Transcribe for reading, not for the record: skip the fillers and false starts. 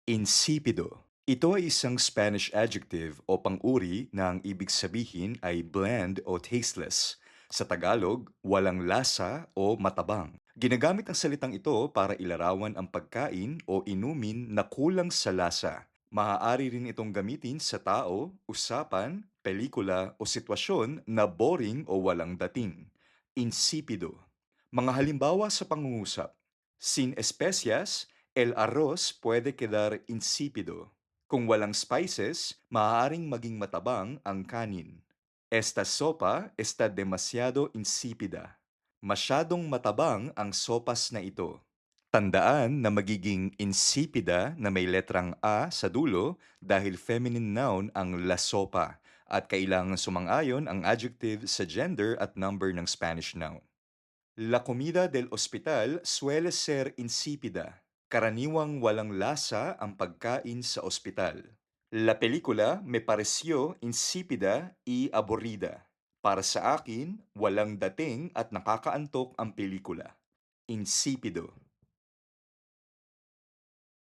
Insipido. Ito ay isang Spanish adjective o pang-uri na ang ibig sabihin ay bland o tasteless. Sa Tagalog, walang lasa o matabang. Ginagamit ang salitang ito para ilarawan ang pagkain o inumin na kulang sa lasa. Maaari rin itong gamitin sa tao, usapan, pelikula o sitwasyon na boring o walang dating. Insipido. Mga halimbawa sa pangungusap. Sin especias, el arroz puede quedar insípido. Kung walang spices, maaaring maging matabang ang kanin. Esta sopa está demasiado insípida. Masyadong matabang ang sopas na ito. Tandaan na magiging insipida na may letrang A sa dulo dahil feminine noun ang la sopa at kailangang sumang-ayon ang adjective sa gender at number ng Spanish noun. La comida del hospital suele ser insípida. Karaniwang walang lasa ang pagkain sa ospital. La película me pareció insípida y aburrida. Para sa akin, walang dating at nakakaantok ang pelikula. Insípido.